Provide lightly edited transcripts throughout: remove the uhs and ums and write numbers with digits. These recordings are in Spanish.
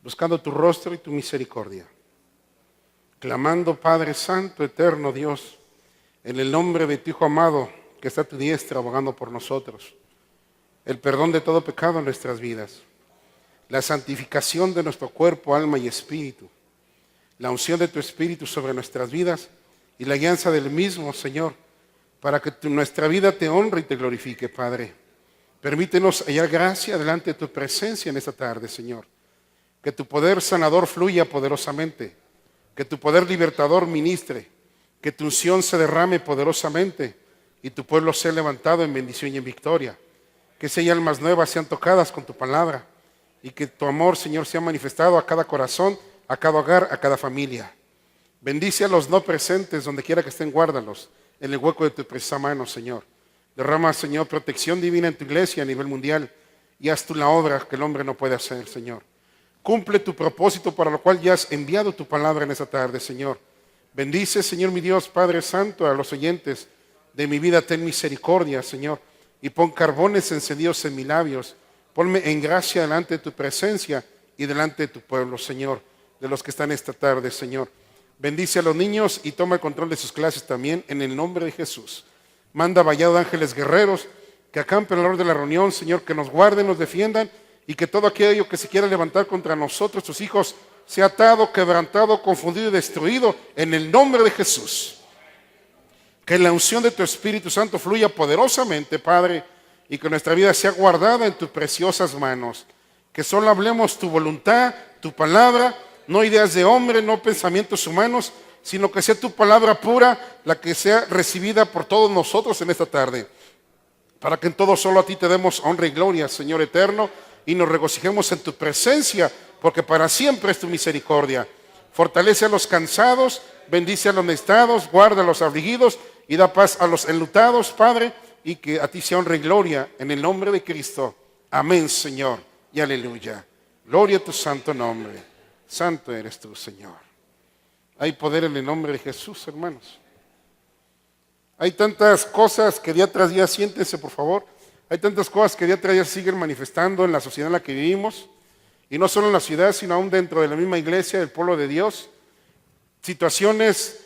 buscando tu rostro y tu misericordia, clamando, Padre Santo, eterno Dios, en el nombre de tu Hijo amado, que está a tu diestra abogando por nosotros, el perdón de todo pecado en nuestras vidas, la santificación de nuestro cuerpo, alma y espíritu, la unción de tu Espíritu sobre nuestras vidas y la guianza del mismo, Señor, para que nuestra vida te honre y te glorifique, Padre. Permítenos hallar gracia delante de tu presencia en esta tarde, Señor. Que tu poder sanador fluya poderosamente, que tu poder libertador ministre, que tu unción se derrame poderosamente y tu pueblo sea levantado en bendición y en victoria. Que esas almas nuevas sean tocadas con tu palabra y que tu amor, Señor, sea manifestado a cada corazón, a cada hogar, a cada familia. Bendice a los no presentes, donde quiera que estén, guárdalos en el hueco de tu preciosa mano, Señor. Derrama, Señor, protección divina en tu iglesia a nivel mundial y haz tú la obra que el hombre no puede hacer, Señor. Cumple tu propósito para lo cual ya has enviado tu palabra en esta tarde, Señor. Bendice, Señor mi Dios, Padre Santo, a los oyentes de mi vida. Ten misericordia, Señor, y pon carbones encendidos en mis labios. Ponme en gracia delante de tu presencia y delante de tu pueblo, Señor, de los que están esta tarde, Señor. Bendice a los niños y toma el control de sus clases también, en el nombre de Jesús. Manda vallado de ángeles guerreros que acampen alrededor de la reunión, Señor, que nos guarden, nos defiendan y que todo aquello que se quiera levantar contra nosotros, tus hijos, sea atado, quebrantado, confundido y destruido en el nombre de Jesús. Que la unción de tu Espíritu Santo fluya poderosamente, Padre, y que nuestra vida sea guardada en tus preciosas manos. Que solo hablemos tu voluntad, tu palabra, no ideas de hombre, no pensamientos humanos, sino que sea tu palabra pura la que sea recibida por todos nosotros en esta tarde. Para que en todo solo a ti te demos honra y gloria, Señor eterno, y nos regocijemos en tu presencia, porque para siempre es tu misericordia. Fortalece a los cansados, bendice a los necesitados, guarda a los afligidos y da paz a los enlutados, Padre, y que a ti sea honra y gloria en el nombre de Cristo. Amén, Señor, y aleluya. Gloria a tu santo nombre. Santo eres tú, Señor. Hay poder en el nombre de Jesús, hermanos. Hay tantas cosas que día tras día, siéntense por favor, hay tantas cosas que día tras día siguen manifestando en la sociedad en la que vivimos, y no solo en la ciudad, sino aún dentro de la misma iglesia, del pueblo de Dios. Situaciones,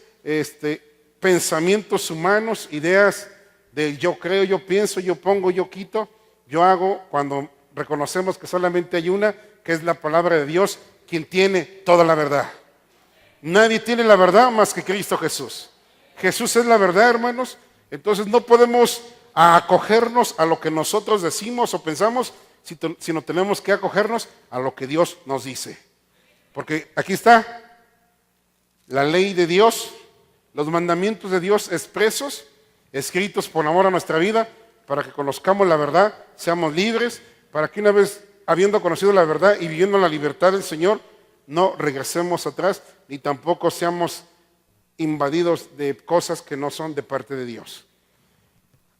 pensamientos humanos, ideas de yo creo, yo pienso, yo pongo, yo quito, yo hago, cuando reconocemos que solamente hay una, que es la palabra de Dios, quien tiene toda la verdad. Nadie tiene la verdad más que Cristo Jesús. Jesús es la verdad, hermanos. Entonces no podemos acogernos a lo que nosotros decimos o pensamos, sino tenemos que acogernos a lo que Dios nos dice. Porque aquí está la ley de Dios, los mandamientos de Dios expresos, escritos por amor a nuestra vida, para que conozcamos la verdad, seamos libres, para que una vez habiendo conocido la verdad y viviendo la libertad del Señor, no regresemos atrás, ni tampoco seamos invadidos de cosas que no son de parte de Dios.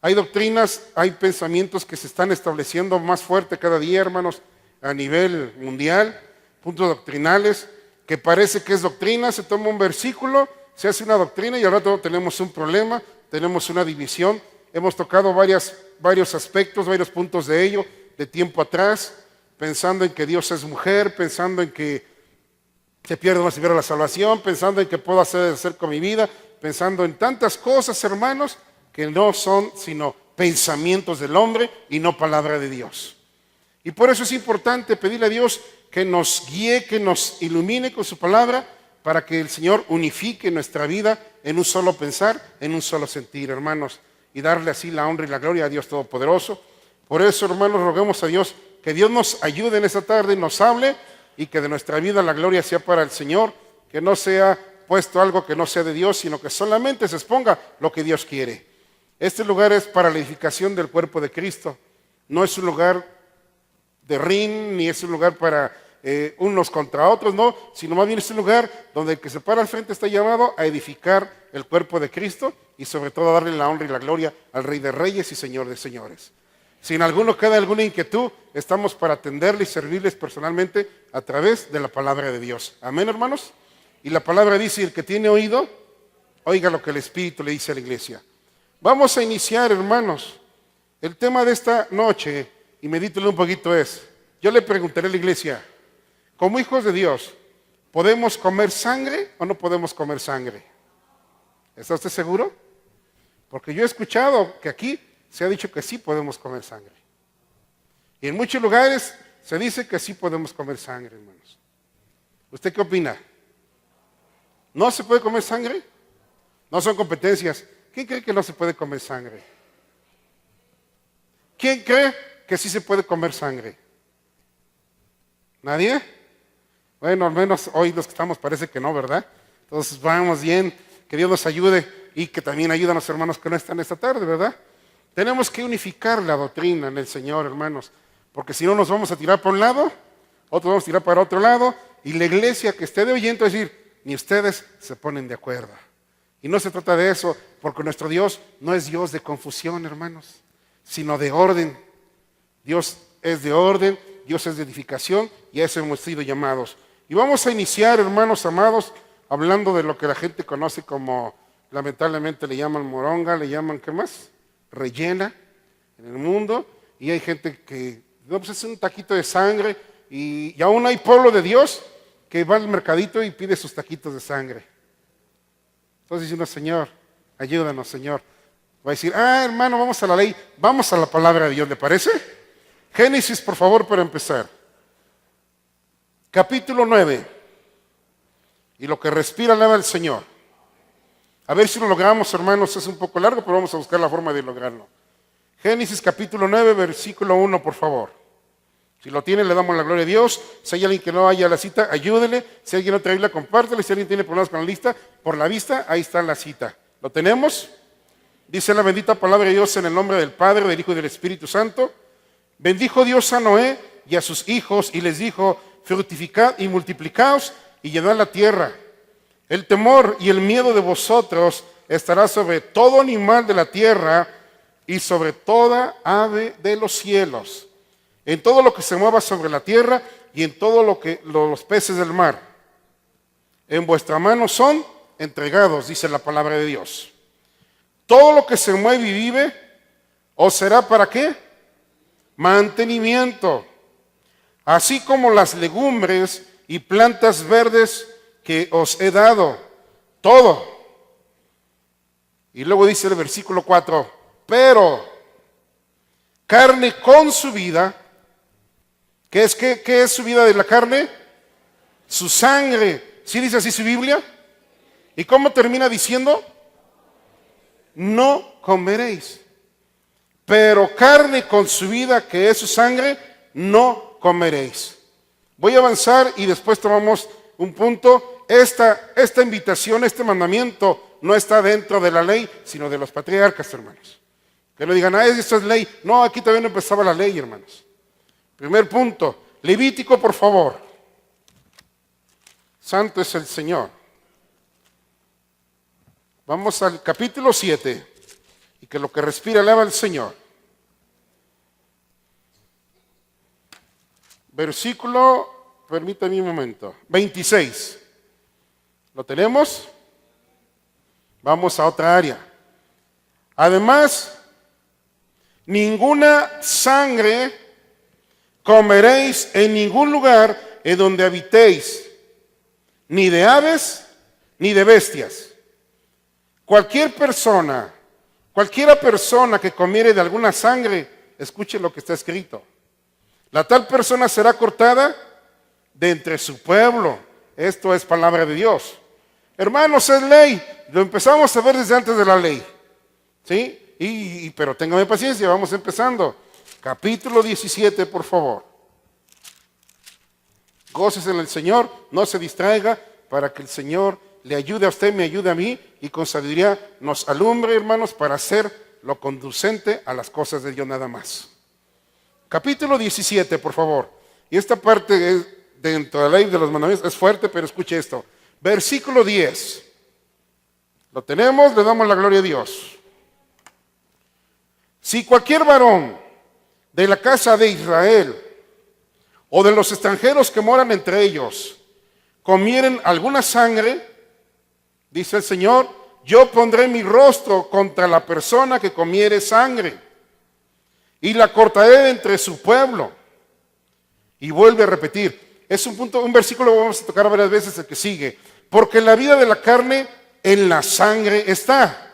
Hay doctrinas, hay pensamientos que se están estableciendo más fuerte cada día, hermanos, a nivel mundial, puntos doctrinales, que parece que es doctrina, se toma un versículo, se hace una doctrina y al rato tenemos un problema, tenemos una división. Hemos tocado varios aspectos, varios puntos de ello, de tiempo atrás, pensando en que Dios es mujer, pensando en que se pierde o no se pierde la salvación, pensando en que puedo hacer con mi vida, pensando en tantas cosas, hermanos, que no son sino pensamientos del hombre y no palabra de Dios. Y por eso es importante pedirle a Dios que nos guíe, que nos ilumine con su palabra, para que el Señor unifique nuestra vida en un solo pensar, en un solo sentir, hermanos, y darle así la honra y la gloria a Dios Todopoderoso. Por eso, hermanos, roguemos a Dios que Dios nos ayude en esta tarde y nos hable, y que de nuestra vida la gloria sea para el Señor, que no sea puesto algo que no sea de Dios, sino que solamente se exponga lo que Dios quiere. Este lugar es para la edificación del cuerpo de Cristo, no es un lugar de ring, ni es un lugar para unos contra otros, no, sino más bien es un lugar donde el que se para al frente está llamado a edificar el cuerpo de Cristo y sobre todo a darle la honra y la gloria al Rey de Reyes y Señor de Señores. Si en alguno queda alguna inquietud, estamos para atenderle y servirles personalmente a través de la palabra de Dios. Amén, hermanos. Y la palabra dice, el que tiene oído, oiga lo que el Espíritu le dice a la iglesia. Vamos a iniciar, hermanos. El tema de esta noche, y medítelo un poquito, es, yo le preguntaré a la iglesia, Como hijos de Dios, ¿podemos comer sangre o no podemos comer sangre? ¿Está usted seguro? Porque yo he escuchado que aquí se ha dicho que sí podemos comer sangre. Y en muchos lugares se dice que sí podemos comer sangre, hermanos. ¿Usted qué opina? ¿No se puede comer sangre? No son competencias. ¿Quién cree que no se puede comer sangre? ¿Quién cree que sí se puede comer sangre? ¿Nadie? Bueno, al menos hoy los que estamos parece que no, ¿verdad? Entonces vamos bien, que Dios nos ayude y que también ayuden a los hermanos que no están esta tarde, ¿verdad? Tenemos que unificar la doctrina en el Señor, hermanos, porque si no nos vamos a tirar por un lado, otros vamos a tirar para otro lado, y la iglesia que esté de oyente va a decir, ni ustedes se ponen de acuerdo. Y no se trata de eso, porque nuestro Dios no es Dios de confusión, hermanos, sino de orden. Dios es de orden, Dios es de edificación, y a eso hemos sido llamados. Y vamos a iniciar, hermanos amados, hablando de lo que la gente conoce como, lamentablemente le llaman moronga, le llaman, ¿qué más? Rellena en el mundo. Y hay gente que, no, pues es un taquito de sangre, y aún hay pueblo de Dios que va al mercadito y pide sus taquitos de sangre. Entonces diciendo, Señor, ayúdanos, Señor. Va a decir, hermano, vamos a la ley, vamos a la palabra de Dios, ¿le parece? Génesis, por favor, para empezar. Capítulo 9. Y lo que respira alaba al Señor. A ver si lo logramos, hermanos, es un poco largo, pero vamos a buscar la forma de lograrlo. Génesis capítulo 9, versículo 1, por favor. Si lo tiene, le damos la gloria a Dios. Si hay alguien que no haya la cita, ayúdele. Si alguien no trae la, compártela. Si alguien tiene problemas con la lista, por la vista, ahí está la cita. ¿Lo tenemos? Dice la bendita palabra de Dios en el nombre del Padre, del Hijo y del Espíritu Santo. Bendijo Dios a Noé y a sus hijos y les dijo, fructificad y multiplicaos y llenad la tierra. El temor y el miedo de vosotros estará sobre todo animal de la tierra y sobre toda ave de los cielos, en todo lo que se mueva sobre la tierra y en todo lo que los peces del mar. En vuestra mano son entregados, dice la palabra de Dios. Todo lo que se mueve y vive, ¿os será para qué? Mantenimiento. Así como las legumbres y plantas verdes que os he dado, todo. Y luego dice el versículo 4, pero carne con su vida. ¿Qué es su vida de la carne? Su sangre. ¿Sí dice así su Biblia? ¿Y cómo termina diciendo? No comeréis. Pero carne con su vida, que es su sangre, no comeréis. Voy a avanzar y después tomamos un punto. Esta invitación, este mandamiento, no está dentro de la ley, sino de los patriarcas, hermanos. Que no digan, esto es ley. No, aquí todavía no empezaba la ley, hermanos. Primer punto, Levítico, por favor. Santo es el Señor. Vamos al capítulo 7. Y que lo que respira alaba al Señor. Versículo, permítame un momento, 26. ¿Lo tenemos? Vamos a otra área. Además, ninguna sangre comeréis en ningún lugar en donde habitéis, ni de aves, ni de bestias. Cualquiera persona que comiere de alguna sangre, escuche lo que está escrito. La tal persona será cortada de entre su pueblo. Esto es palabra de Dios. Hermanos, es ley. Lo empezamos a ver desde antes de la ley. ¿Sí? Pero téngame paciencia, vamos empezando. Capítulo 17, por favor. Gócese en el Señor, no se distraiga, para que el Señor le ayude a usted, me ayude a mí, y con sabiduría nos alumbre, hermanos, para hacer lo conducente a las cosas de Dios nada más. Capítulo 17, por favor. Y esta parte es, dentro de la ley de los mandamientos, es fuerte, pero escuche esto. Versículo 10. ¿Lo tenemos? Le damos la gloria a Dios. Si cualquier varón de la casa de Israel o de los extranjeros que moran entre ellos comieren alguna sangre, dice el Señor, yo pondré mi rostro contra la persona que comiere sangre y la cortaré de entre su pueblo. Y vuelve a repetir, es un versículo que vamos a tocar varias veces, el que sigue. Porque la vida de la carne en la sangre está.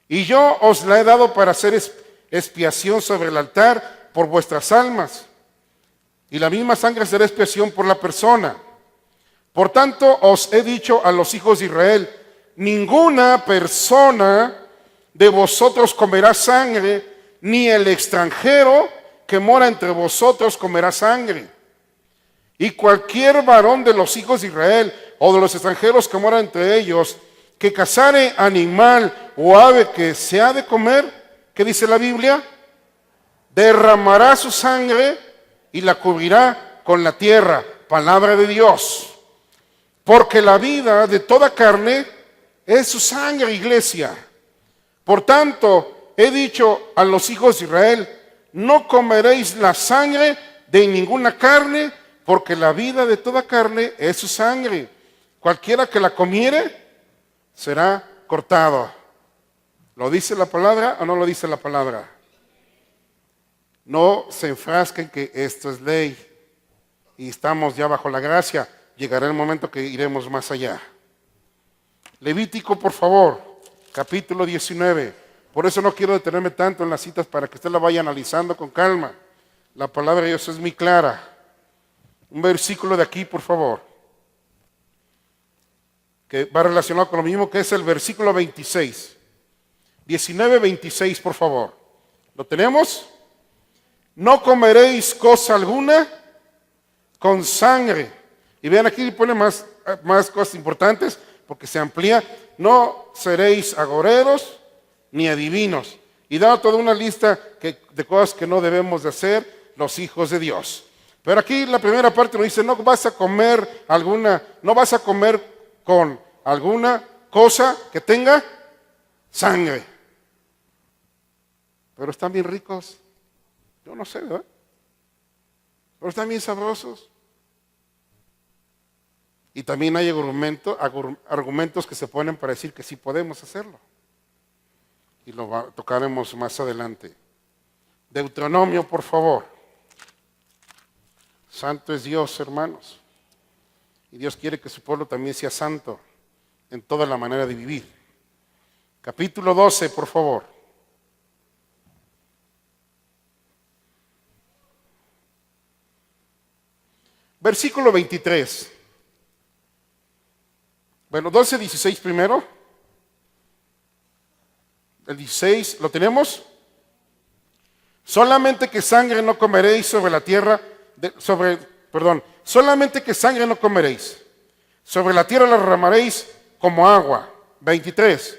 Y yo os la he dado para hacer expiación sobre el altar por vuestras almas. Y la misma sangre será expiación por la persona. Por tanto, os he dicho a los hijos de Israel, ninguna persona de vosotros comerá sangre, ni el extranjero que mora entre vosotros comerá sangre. Y cualquier varón de los hijos de Israel o de los extranjeros que moran entre ellos, que cazare animal o ave que se ha de comer, ¿qué dice la Biblia? Derramará su sangre y la cubrirá con la tierra. Palabra de Dios. Porque la vida de toda carne es su sangre, iglesia. Por tanto, he dicho a los hijos de Israel, no comeréis la sangre de ninguna carne, porque la vida de toda carne es su sangre. Cualquiera que la comiere será cortado. ¿Lo dice la palabra o no lo dice la palabra? No se enfrasquen que esto es ley y estamos ya bajo la gracia. Llegará el momento que iremos más allá. Levítico, por favor, capítulo 19. Por eso no quiero detenerme tanto en las citas para que usted la vaya analizando con calma. La palabra de Dios es muy clara. Un versículo de aquí, por favor, que va relacionado con lo mismo, que es el versículo 26. 19:26, por favor. ¿Lo tenemos? No comeréis cosa alguna con sangre. Y vean, aquí pone más cosas importantes, porque se amplía. No seréis agoreros ni adivinos. Y da toda una lista de cosas que no debemos de hacer los hijos de Dios. Pero aquí la primera parte nos dice, no vas a comer con alguna cosa que tenga sangre. Pero están bien ricos. Yo no sé, ¿verdad? Pero están bien sabrosos. Y también hay argumentos que se ponen para decir que sí podemos hacerlo. Y lo tocaremos más adelante. Deuteronomio, por favor. Santo es Dios, hermanos. Y Dios quiere que su pueblo también sea santo en toda la manera de vivir. Capítulo 12, por favor. Versículo 23. Bueno, 12:16 primero. El 16, ¿lo tenemos? Solamente que sangre no comeréis sobre la tierra, solamente que sangre no comeréis. Sobre la tierra la derramaréis como agua. 23.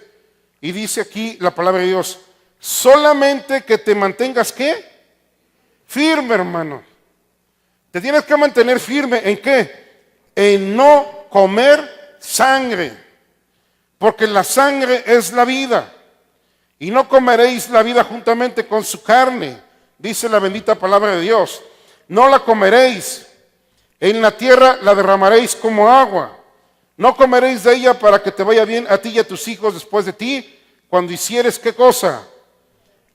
Y dice aquí la palabra de Dios, solamente que te mantengas, ¿qué? Firme, hermano. Te tienes que mantener firme, ¿en qué? En no comer sangre. Porque la sangre es la vida. Y no comeréis la vida juntamente con su carne, dice la bendita palabra de Dios. No la comeréis. En la tierra la derramaréis como agua. No comeréis de ella para que te vaya bien a ti y a tus hijos después de ti, cuando hicieres, ¿qué cosa?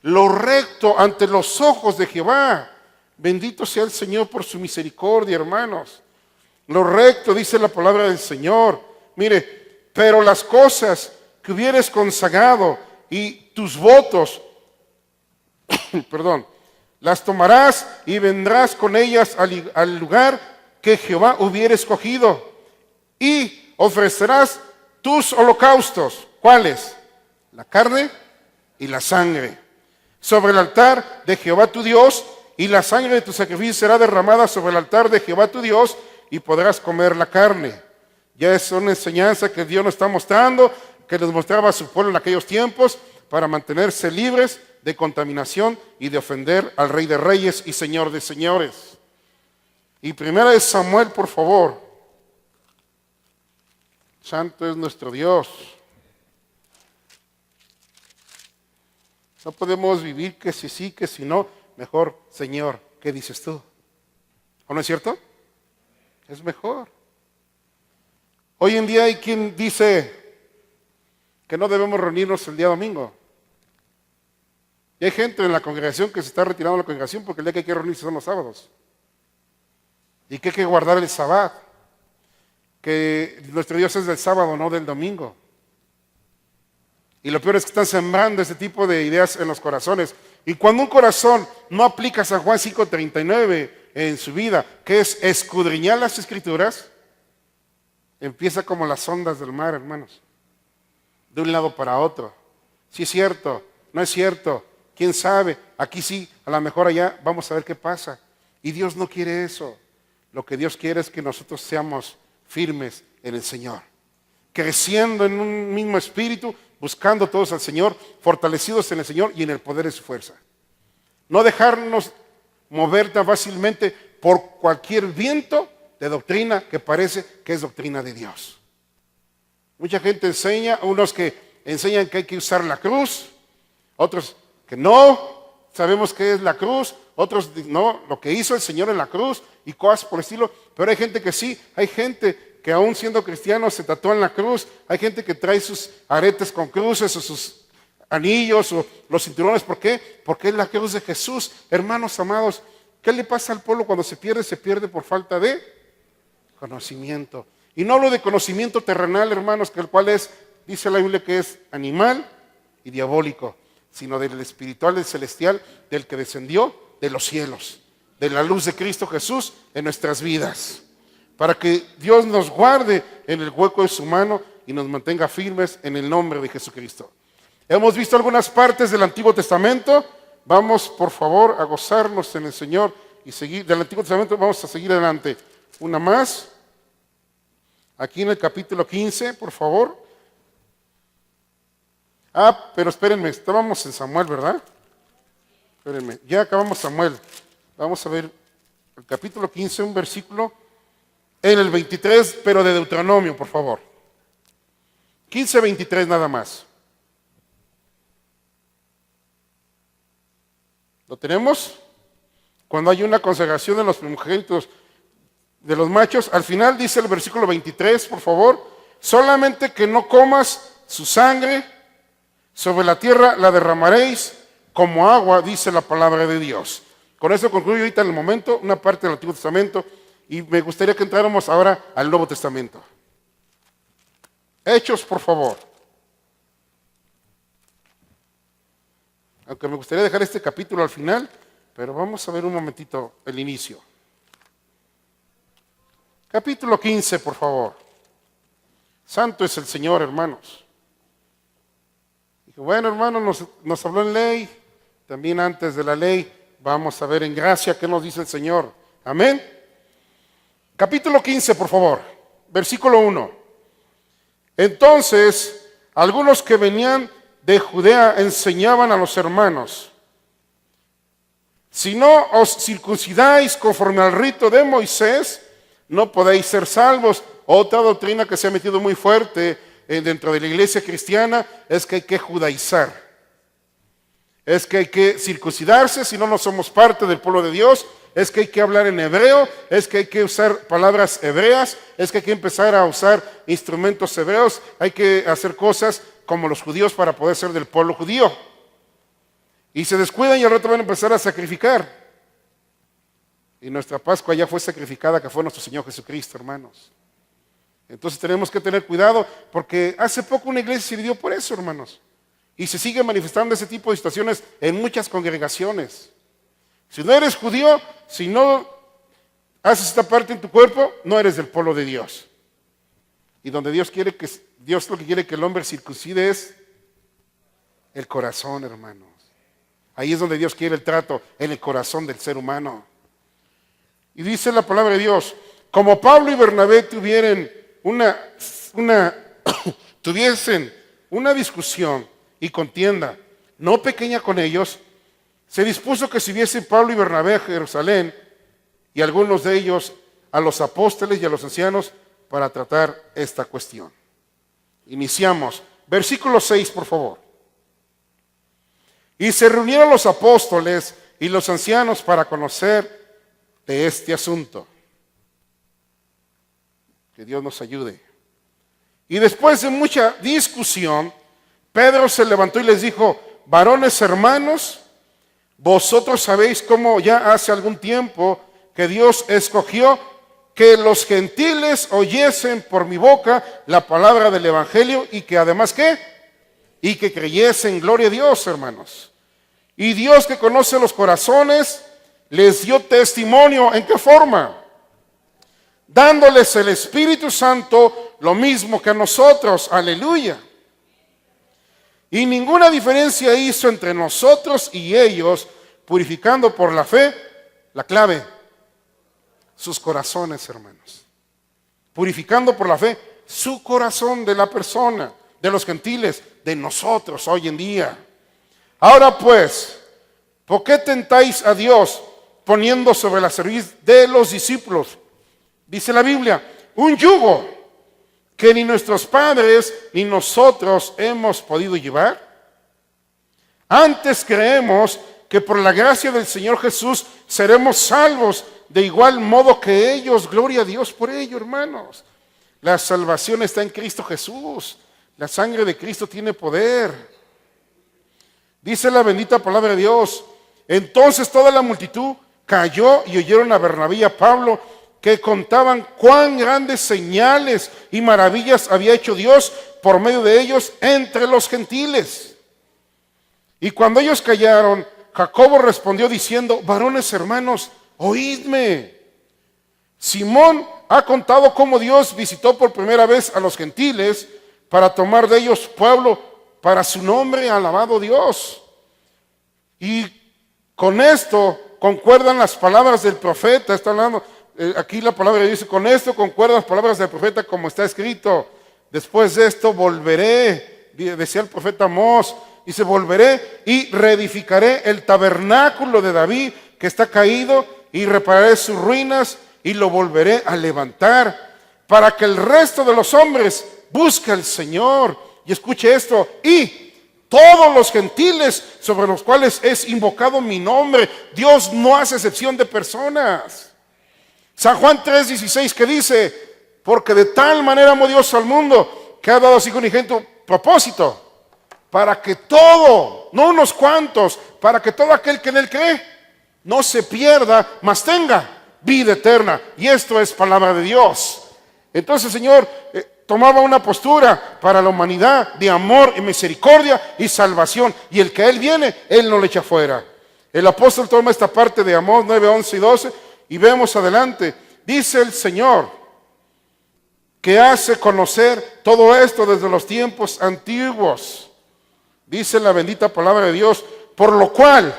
Lo recto ante los ojos de Jehová. Bendito sea el Señor por su misericordia, hermanos. Lo recto, dice la palabra del Señor. Mire, pero las cosas que hubieres consagrado y tus votos, las tomarás y vendrás con ellas al lugar que Jehová hubiera escogido y ofrecerás tus holocaustos. ¿Cuáles? La carne y la sangre. Sobre el altar de Jehová tu Dios, y la sangre de tu sacrificio será derramada sobre el altar de Jehová tu Dios, y podrás comer la carne. Ya es una enseñanza que Dios nos está mostrando, que les mostraba a su pueblo en aquellos tiempos, para mantenerse libres de contaminación y de ofender al Rey de Reyes y Señor de Señores. Y primera de Samuel, por favor. Santo es nuestro Dios. No podemos vivir que si sí, que si no. Mejor, Señor, ¿qué dices tú? ¿O no es cierto? Es mejor. Hoy en día hay quien dice que no debemos reunirnos el día domingo. Y hay gente en la congregación que se está retirando de la congregación porque el día que hay que reunirse son los sábados. y que hay que guardar el sábado, que nuestro Dios es del sábado, no del domingo. Y lo peor es que están sembrando ese tipo de ideas en los corazones. Y cuando un corazón no aplica San Juan 5:39 en su vida, que es escudriñar las Escrituras, empieza como las ondas del mar, hermanos, de un lado para otro. Sí es cierto, no es cierto, quién sabe, aquí sí, a lo mejor allá, vamos a ver qué pasa. Y Dios no quiere eso. Lo que Dios quiere es que nosotros seamos firmes en el Señor, creciendo en un mismo espíritu, buscando todos al Señor, fortalecidos en el Señor y en el poder de su fuerza. No dejarnos mover tan fácilmente por cualquier viento de doctrina que parece que es doctrina de Dios. Mucha gente enseña, unos que enseñan que hay que usar la cruz, otros que no sabemos qué es la cruz, otros no, lo que hizo el Señor en la cruz y cosas por el estilo, pero hay gente que sí, hay gente que aún siendo cristianos se tatúan la cruz, hay gente que trae sus aretes con cruces o sus anillos o los cinturones. ¿Por qué? Porque es la cruz de Jesús. Hermanos amados, ¿qué le pasa al pueblo cuando se pierde? Se pierde por falta de conocimiento. Y no hablo de conocimiento terrenal, hermanos, que el cual es, dice la Biblia, que es animal y diabólico, sino del espiritual, del celestial, del que descendió de los cielos, de la luz de Cristo Jesús en nuestras vidas, para que Dios nos guarde en el hueco de su mano y nos mantenga firmes en el nombre de Jesucristo. Hemos visto algunas partes del Antiguo Testamento. Vamos, por favor, a gozarnos en el Señor y seguir. Del Antiguo Testamento vamos a seguir adelante. Una más. Aquí en el capítulo 15, por favor. Pero espérenme, estábamos en Samuel, ¿verdad? Espérenme, ya acabamos Samuel. Vamos a ver el capítulo 15, un versículo en el 23, pero de Deuteronomio, por favor. 15:23 nada más. ¿Lo tenemos? Cuando hay una consagración de los primogénitos de los machos, al final dice el versículo 23, por favor, solamente que no comas su sangre, sobre la tierra la derramaréis como agua, dice la palabra de Dios. Con eso concluyo ahorita en el momento una parte del Antiguo Testamento y me gustaría que entráramos ahora al Nuevo Testamento. Hechos, por favor. Aunque me gustaría dejar este capítulo al final, pero vamos a ver un momentito el inicio. Capítulo 15, por favor. Santo es el Señor, hermanos. Dije, bueno, hermanos, nos habló en ley, también antes de la ley, vamos a ver en gracia qué nos dice el Señor. Amén. Capítulo 15, por favor, versículo 1. Entonces, algunos que venían de Judea enseñaban a los hermanos: si no os circuncidáis conforme al rito de Moisés, no podéis ser salvos. Otra doctrina que se ha metido muy fuerte dentro de la iglesia cristiana es que hay que judaizar. Es que hay que circuncidarse, si no, no somos parte del pueblo de Dios. Es que hay que hablar en hebreo, es que hay que usar palabras hebreas, es que hay que empezar a usar instrumentos hebreos, hay que hacer cosas como los judíos para poder ser del pueblo judío. Y se descuidan y al rato van a empezar a sacrificar. Y nuestra Pascua ya fue sacrificada, que fue nuestro Señor Jesucristo, hermanos. Entonces tenemos que tener cuidado, porque hace poco una iglesia se dividió por eso, hermanos. Y se sigue manifestando ese tipo de situaciones en muchas congregaciones. Si no eres judío, si no haces esta parte en tu cuerpo, no eres del pueblo de Dios. Y donde Dios lo que quiere que el hombre circuncide es el corazón, hermanos. Ahí es donde Dios quiere el trato, en el corazón del ser humano. Y dice la palabra de Dios: como Pablo y Bernabé tuviesen una discusión y contienda no pequeña con ellos, se dispuso que subiesen Pablo y Bernabé a Jerusalén, y algunos de ellos a los apóstoles y a los ancianos, para tratar esta cuestión. Iniciamos. Versículo 6, por favor. Y se reunieron los apóstoles y los ancianos para conocer de este asunto. Que Dios nos ayude. Y después de mucha discusión, Pedro se levantó y les dijo: varones hermanos, vosotros sabéis cómo ya hace algún tiempo que Dios escogió que los gentiles oyesen por mi boca la palabra del evangelio y que además ¿qué? Y que creyesen. Gloria a Dios, hermanos. Y Dios, que conoce los corazones, les dio testimonio. ¿En qué forma? Dándoles el Espíritu Santo lo mismo que a nosotros. Aleluya. Y ninguna diferencia hizo entre nosotros y ellos, purificando por la fe, la clave, sus corazones, hermanos. Purificando por la fe su corazón de la persona, de los gentiles, de nosotros hoy en día. Ahora pues, ¿por qué tentáis a Dios poniendo sobre la cerviz de los discípulos? Dice la Biblia, un yugo que ni nuestros padres ni nosotros hemos podido llevar. Antes creemos que por la gracia del Señor Jesús seremos salvos de igual modo que ellos. Gloria a Dios por ello, hermanos. La salvación está en Cristo Jesús. La sangre de Cristo tiene poder. Dice la bendita palabra de Dios. Entonces toda la multitud cayó y oyeron a Bernabé y a Pablo, que contaban cuán grandes señales y maravillas había hecho Dios por medio de ellos entre los gentiles. Y cuando ellos callaron, Jacobo respondió diciendo, varones hermanos, oídme. Simón ha contado cómo Dios visitó por primera vez a los gentiles para tomar de ellos pueblo para su nombre. Alabado Dios. Y con esto concuerdan las palabras del profeta. Está hablando aquí la palabra dice, con esto concuerdan las palabras del profeta como está escrito. Después de esto volveré, decía el profeta Amós, dice, volveré y reedificaré el tabernáculo de David que está caído y repararé sus ruinas y lo volveré a levantar para que el resto de los hombres busque al Señor. Y escuche esto, y todos los gentiles sobre los cuales es invocado mi nombre. Dios no hace excepción de personas. San Juan 3:16 que dice, porque de tal manera amó Dios al mundo que ha dado a su Hijo unigénito propósito, para que todo, no unos cuantos, para que todo aquel que en él cree no se pierda, mas tenga vida eterna. Y esto es palabra de Dios. Entonces el Señor tomaba una postura para la humanidad de amor y misericordia y salvación. Y el que a Él viene, Él no le echa fuera. El apóstol toma esta parte de Amós 9, 11 y 12 y vemos adelante. Dice el Señor que hace conocer todo esto desde los tiempos antiguos. Dice la bendita palabra de Dios, por lo cual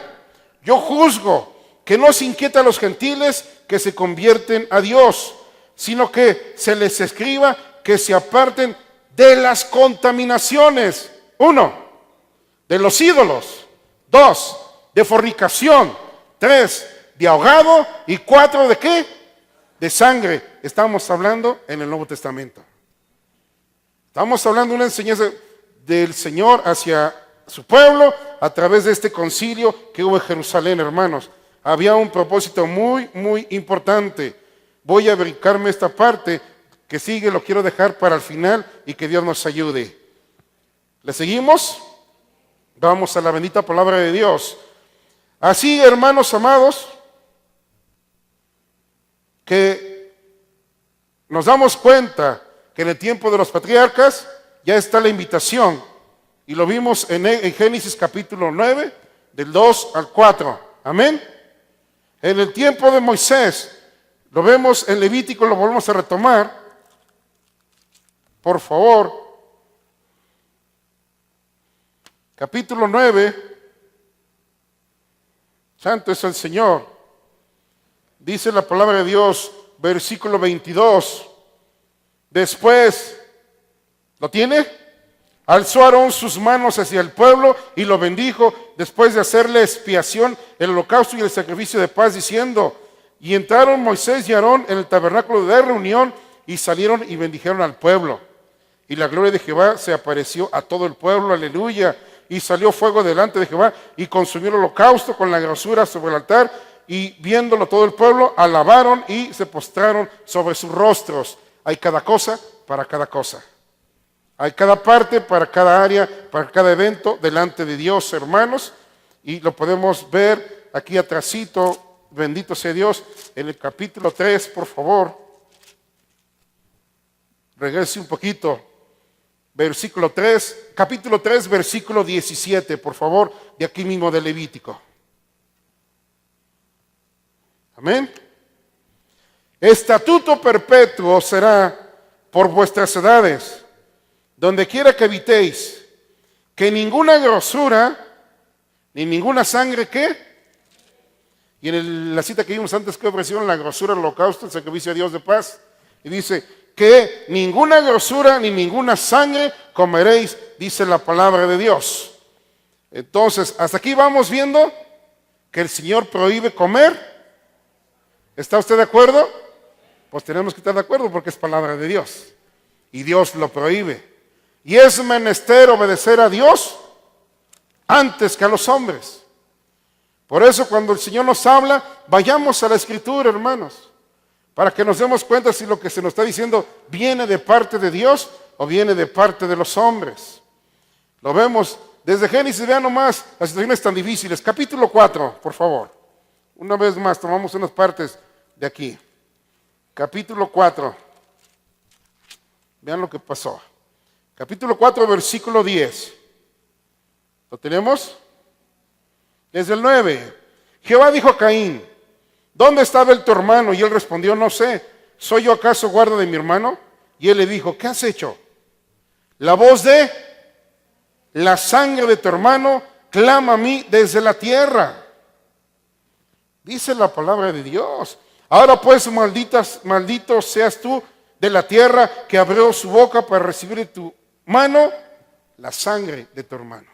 yo juzgo que no se inquieta a los gentiles que se convierten a Dios, sino que se les escriba que se aparten de las contaminaciones. 1, de los ídolos. 2, de fornicación. 3, de ahogado. Y 4, ¿de qué? De sangre. Estamos hablando en el Nuevo Testamento. Estamos hablando de una enseñanza del Señor hacia su pueblo a través de este concilio que hubo en Jerusalén, hermanos. Había un propósito muy, muy importante. Voy a brincarme esta parte que sigue, lo quiero dejar para el final y que Dios nos ayude. ¿Le seguimos? Vamos a la bendita palabra de Dios. Así, hermanos amados, que nos damos cuenta que en el tiempo de los patriarcas ya está la invitación, y lo vimos en Génesis capítulo 9, del 2 al 4. Amén. En el tiempo de Moisés, lo vemos en Levítico, lo volvemos a retomar. Por favor. Capítulo 9. Santo es el Señor. Dice la palabra de Dios, versículo 22. Después, ¿lo tiene? Alzó Aarón sus manos hacia el pueblo y lo bendijo después de hacerle expiación el holocausto y el sacrificio de paz, diciendo, y entraron Moisés y Aarón en el tabernáculo de reunión y salieron y bendijeron al pueblo. Y la gloria de Jehová se apareció a todo el pueblo, aleluya. Y salió fuego delante de Jehová y consumió el holocausto con la grosura sobre el altar. Y viéndolo todo el pueblo, alabaron y se postraron sobre sus rostros. Hay cada cosa para cada cosa. Hay cada parte para cada área, para cada evento delante de Dios, hermanos. Y lo podemos ver aquí atrásito, bendito sea Dios, en el capítulo 3, por favor. Regrese un poquito. Versículo 3, capítulo 3, versículo 17, por favor, de aquí mismo de Levítico. Amén. Estatuto perpetuo será por vuestras edades, donde quiera que habitéis, que ninguna grosura, ni ninguna sangre, ¿qué? Y en la cita que vimos antes, que ofrecieron la grosura al holocausto, el sacrificio a Dios de paz, y dice, que ninguna grosura ni ninguna sangre comeréis, dice la palabra de Dios. Entonces, hasta aquí vamos viendo que el Señor prohíbe comer. ¿Está usted de acuerdo? Pues tenemos que estar de acuerdo porque es palabra de Dios. Y Dios lo prohíbe. Y es menester obedecer a Dios antes que a los hombres. Por eso cuando el Señor nos habla, vayamos a la Escritura, hermanos, para que nos demos cuenta si lo que se nos está diciendo viene de parte de Dios o viene de parte de los hombres. Lo vemos desde Génesis, vean nomás las situaciones tan difíciles. Capítulo 4, por favor. Una vez más, tomamos unas partes de aquí. Capítulo 4. Vean lo que pasó. Capítulo 4, versículo 10. ¿Lo tenemos? Desde el 9. Jehová dijo a Caín, ¿dónde estaba tu hermano? Y él respondió, no sé, ¿soy yo acaso guarda de mi hermano? Y él le dijo, ¿qué has hecho? La voz de la sangre de tu hermano clama a mí desde la tierra. Dice la palabra de Dios. Ahora pues maldito seas tú de la tierra que abrió su boca para recibir de tu mano la sangre de tu hermano.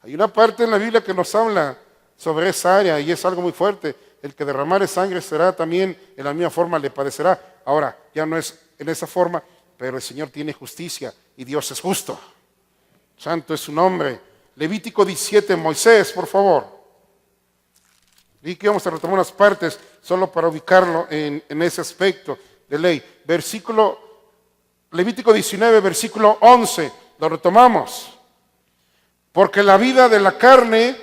Hay una parte en la Biblia que nos habla sobre esa área y es algo muy fuerte. El que derramare sangre será también en la misma forma le padecerá. Ahora, ya no es en esa forma, pero el Señor tiene justicia y Dios es justo. Santo es su nombre. Levítico 17, Moisés, por favor. Y que vamos a retomar unas partes solo para ubicarlo en ese aspecto de ley. Levítico 19, versículo 11, lo retomamos. Porque la vida de la carne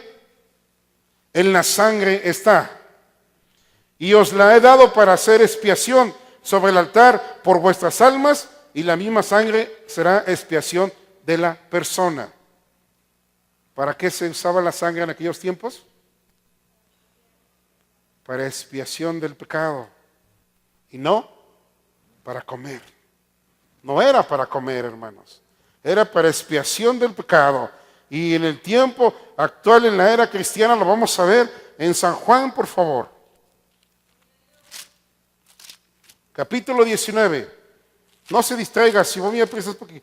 en la sangre está. Y os la he dado para hacer expiación sobre el altar por vuestras almas, y la misma sangre será expiación de la persona. ¿Para qué se usaba la sangre en aquellos tiempos? Para expiación del pecado. Y no para comer. No era para comer, hermanos. Era para expiación del pecado. Y en el tiempo actual, en la era cristiana, lo vamos a ver en San Juan, por favor. Capítulo 19. No se distraiga, si voy a prisa porque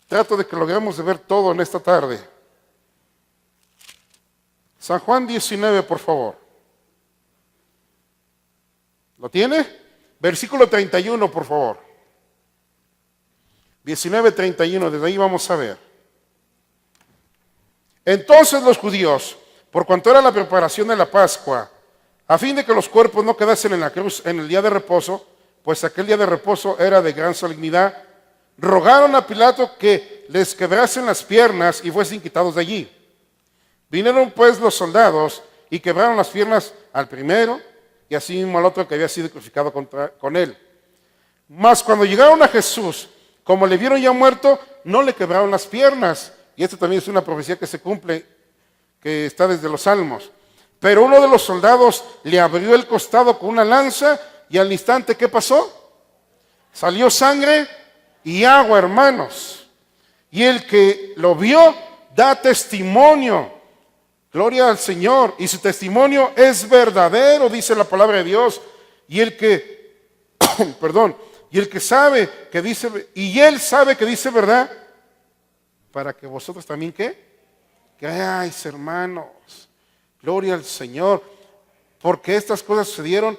trato de que logremos de ver todo en esta tarde. San Juan 19, por favor. ¿Lo tiene? Versículo 31, por favor. 19:31, desde ahí vamos a ver. Entonces los judíos, por cuanto era la preparación de la Pascua, a fin de que los cuerpos no quedasen en la cruz en el día de reposo, pues aquel día de reposo era de gran solemnidad, rogaron a Pilato que les quebrasen las piernas y fuesen quitados de allí. Vinieron pues los soldados y quebraron las piernas al primero y asimismo al otro que había sido crucificado con él. Mas cuando llegaron a Jesús, como le vieron ya muerto, no le quebraron las piernas. Y esto también es una profecía que se cumple, que está desde los Salmos. Pero uno de los soldados le abrió el costado con una lanza y al instante, ¿qué pasó? Salió sangre y agua, hermanos. Y el que lo vio da testimonio. Gloria al Señor. Y su testimonio es verdadero, dice la palabra de Dios. Y el que, y el que sabe que dice, y él sabe que dice verdad, para que vosotros también, ¿qué? Creáis, hermanos. Gloria al Señor. Porque estas cosas sucedieron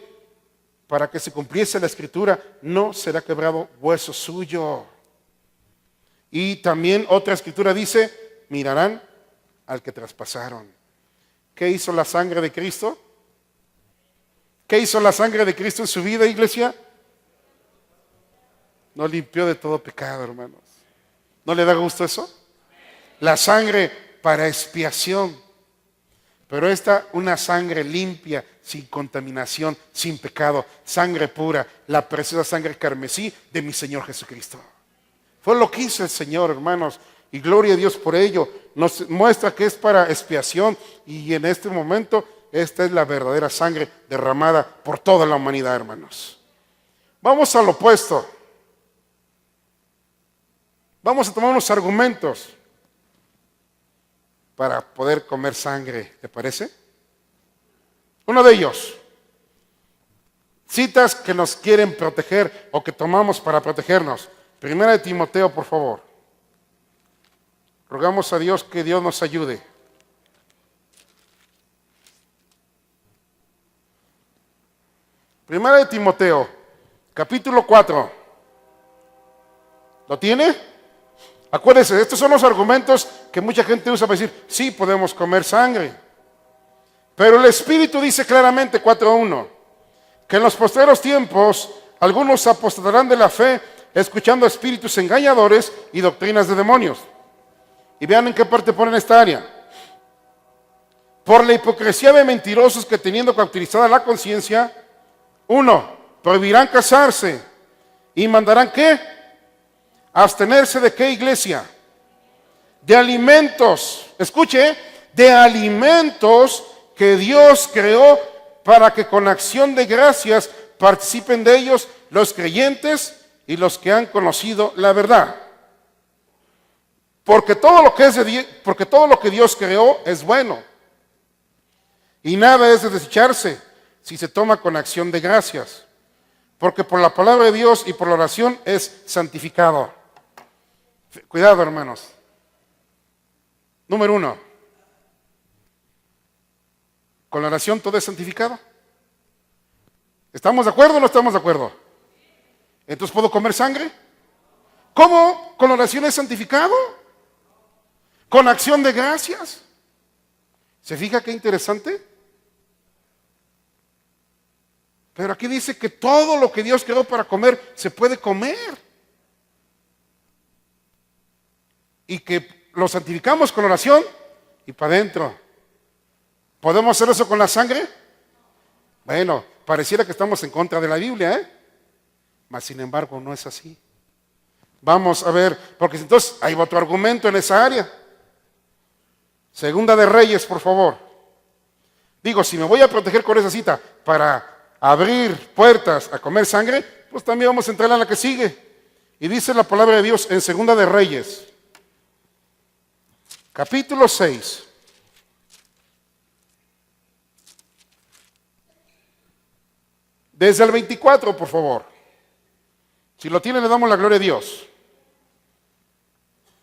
para que se cumpliese la Escritura, no será quebrado hueso suyo. Y también otra Escritura dice, mirarán al que traspasaron. ¿Qué hizo la sangre de Cristo? ¿Qué hizo la sangre de Cristo en su vida, iglesia? Nos limpió de todo pecado, hermanos. ¿No le da gusto eso? La sangre para expiación. Pero esta, una sangre limpia, sin contaminación, sin pecado, sangre pura, la preciosa sangre carmesí de mi Señor Jesucristo. Fue lo que hizo el Señor, hermanos, y gloria a Dios por ello. Nos muestra que es para expiación, y en este momento esta es la verdadera sangre derramada por toda la humanidad, hermanos. Vamos al opuesto. Vamos a tomar unos argumentos para poder comer sangre, ¿te parece? Uno de ellos, citas que nos quieren proteger o que tomamos para protegernos. Primera de Timoteo, por favor. Rogamos a Dios que Dios nos ayude. Primera de Timoteo, capítulo 4. ¿Lo tiene? Acuérdense, estos son los argumentos que mucha gente usa para decir, sí, podemos comer sangre. Pero el Espíritu dice claramente, 4:1, que en los postreros tiempos algunos apostatarán de la fe, escuchando espíritus engañadores y doctrinas de demonios. Y vean en qué parte ponen esta área. Por la hipocresía de mentirosos que teniendo cauterizada la conciencia, 1, prohibirán casarse y mandarán ¿qué? Abstenerse de qué, iglesia? De alimentos, escuche, de alimentos que Dios creó para que con acción de gracias participen de ellos los creyentes y los que han conocido la verdad. Porque todo lo que Dios creó es bueno. Y nada es de desecharse si se toma con acción de gracias. Porque por la palabra de Dios y por la oración es santificado. Cuidado, hermanos. Número 1. ¿Con la oración todo es santificado? ¿Estamos de acuerdo o no estamos de acuerdo? ¿Entonces puedo comer sangre? ¿Cómo? ¿Con la oración es santificado? ¿Con acción de gracias? ¿Se fija qué interesante? Pero aquí dice que todo lo que Dios creó para comer se puede comer. Y que lo santificamos con oración y para adentro. ¿Podemos hacer eso con la sangre? Bueno, pareciera que estamos en contra de la Biblia, mas sin embargo no es así. Vamos a ver, porque entonces hay otro argumento en esa área. Segunda de Reyes, por favor. Digo, si me voy a proteger con esa cita para abrir puertas a comer sangre, pues también vamos a entrar a la que sigue. Y dice la palabra de Dios en Segunda de Reyes, capítulo 6. Desde el 24, por favor. Si lo tiene, le damos la gloria a Dios.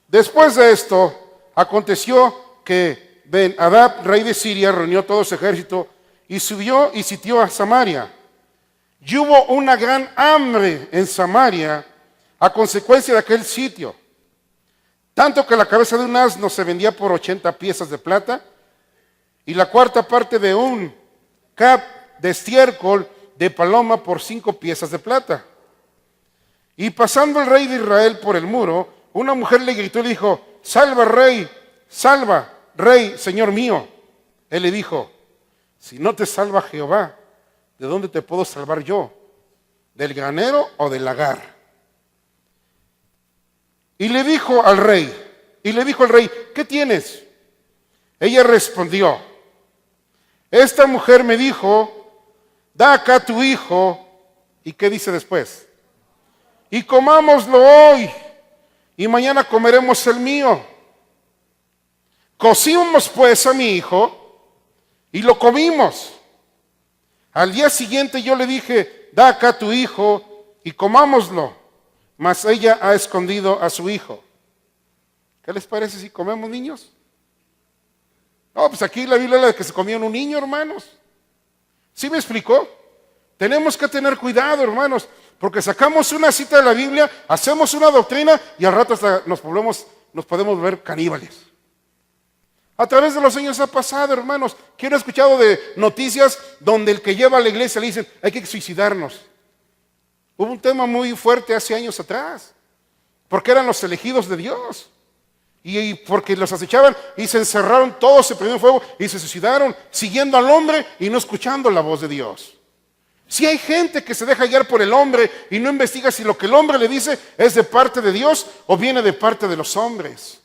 Después de esto, aconteció que Ben-Hadad, rey de Siria, reunió todo su ejército y subió y sitió a Samaria. Y hubo una gran hambre en Samaria a consecuencia de aquel sitio. Tanto que la cabeza de un asno se vendía por 80 piezas de plata y la cuarta parte de un cap de estiércol de paloma por 5 piezas de plata. Y pasando el rey de Israel por el muro, una mujer le gritó y le dijo, salva rey, señor mío. Él le dijo, si no te salva Jehová, ¿de dónde te puedo salvar yo? ¿Del granero o del lagar? Y le dijo al rey, ¿qué tienes? Ella respondió, esta mujer me dijo, da acá tu hijo. ¿Y qué dice después? Y comámoslo hoy, y mañana comeremos el mío. Cocimos pues a mi hijo, y lo comimos. Al día siguiente yo le dije, da acá tu hijo, y comámoslo. Mas ella ha escondido a su hijo. ¿Qué les parece si comemos, niños? No, pues aquí la Biblia habla de que se comían un niño, hermanos. ¿Sí me explicó? Tenemos que tener cuidado, hermanos, porque sacamos una cita de la Biblia, hacemos una doctrina y al rato hasta nos podemos ver caníbales. A través de los años ha pasado, hermanos. ¿Quién ha escuchado de noticias donde el que lleva a la iglesia le dicen, hay que suicidarnos? Hubo un tema muy fuerte hace años atrás, porque eran los elegidos de Dios. Y porque los acechaban y se encerraron, todos se prendieron fuego y se suicidaron, siguiendo al hombre y no escuchando la voz de Dios. Si hay gente que se deja guiar por el hombre y no investiga si lo que el hombre le dice es de parte de Dios o viene de parte de los hombres.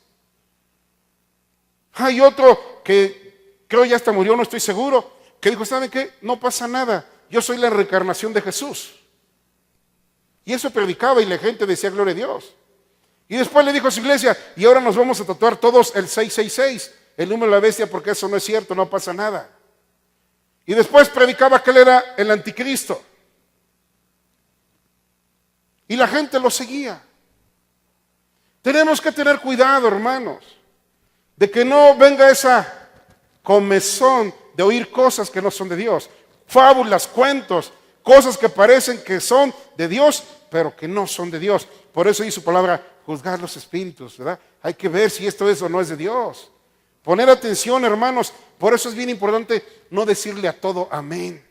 Hay otro que creo ya hasta murió, no estoy seguro, que dijo, ¿saben qué? No pasa nada, yo soy la reencarnación de Jesús. Y eso predicaba y la gente decía gloria a Dios. Y después le dijo a su iglesia, y ahora nos vamos a tatuar todos el 666, el número de la bestia, porque eso no es cierto, no pasa nada. Y después predicaba que él era el anticristo. Y la gente lo seguía. Tenemos que tener cuidado, hermanos, de que no venga esa comezón de oír cosas que no son de Dios. Fábulas, cuentos, cosas que parecen que son de Dios, pero que no son de Dios. Por eso dice su palabra, juzgar los espíritus, ¿verdad? Hay que ver si esto es o no es de Dios. Poner atención, hermanos. Por eso es bien importante no decirle a todo amén.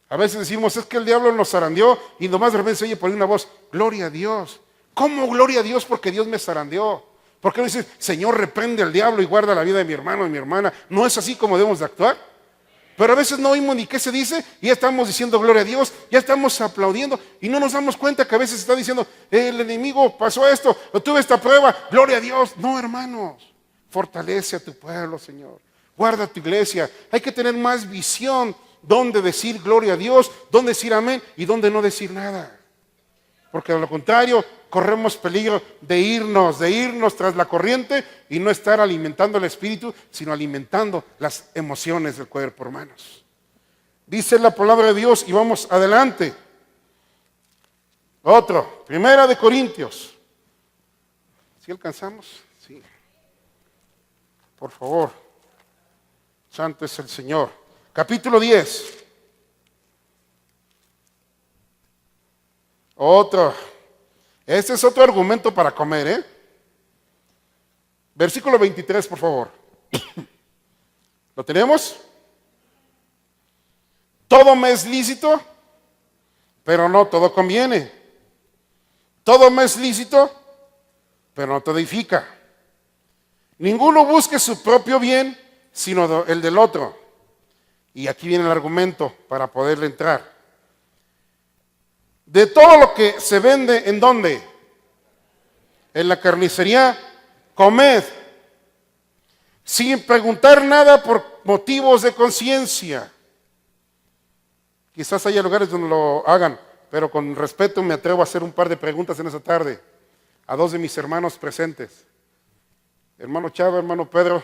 A veces decimos, es que el diablo nos zarandeó y nomás de repente se oye por una voz, gloria a Dios. ¿Cómo gloria a Dios? Porque Dios me zarandeó. ¿Por qué no dices, Señor, reprende al diablo y guarda la vida de mi hermano y mi hermana? ¿No es así como debemos de actuar? Pero a veces no oímos ni qué se dice y ya estamos diciendo gloria a Dios, ya estamos aplaudiendo y no nos damos cuenta que a veces está diciendo, el enemigo pasó esto, o tuve esta prueba, gloria a Dios. No, hermanos, fortalece a tu pueblo, Señor. Guarda tu iglesia. Hay que tener más visión dónde decir gloria a Dios, dónde decir amén y dónde no decir nada. Porque de lo contrario, corremos peligro de irnos tras la corriente y no estar alimentando el espíritu, sino alimentando las emociones del cuerpo, hermanos. Dice la palabra de Dios y vamos adelante. Otro, Primera de Corintios. ¿Sí alcanzamos? Sí. Por favor. Santo es el Señor. Capítulo 10. Otro. Este es otro argumento para comer, ¿eh? Versículo 23, por favor. ¿Lo tenemos? Todo me es lícito, pero no todo conviene. Todo me es lícito, pero no todo edifica. Ninguno busque su propio bien, sino el del otro. Y aquí viene el argumento para poderle entrar. De todo lo que se vende, ¿en dónde? En la carnicería, comed, sin preguntar nada por motivos de conciencia. Quizás haya lugares donde lo hagan, pero con respeto me atrevo a hacer un par de preguntas en esta tarde a dos de mis hermanos presentes. Hermano Chava, hermano Pedro,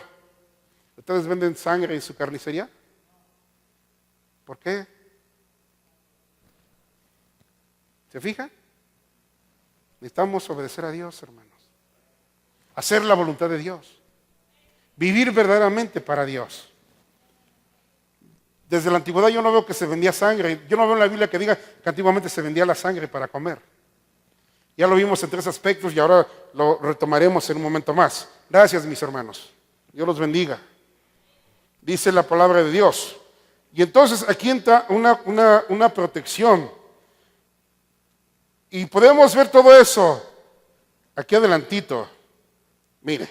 ¿ustedes venden sangre en su carnicería? ¿Por qué? ¿Se fijan? Necesitamos obedecer a Dios, hermanos. Hacer la voluntad de Dios. Vivir verdaderamente para Dios. Desde la antigüedad yo no veo que se vendía sangre. Yo no veo en la Biblia que diga que antiguamente se vendía la sangre para comer. Ya lo vimos en tres aspectos y ahora lo retomaremos en un momento más. Gracias, mis hermanos. Dios los bendiga. Dice la palabra de Dios. Y entonces aquí entra una protección. Y podemos ver todo eso aquí adelantito. Mire,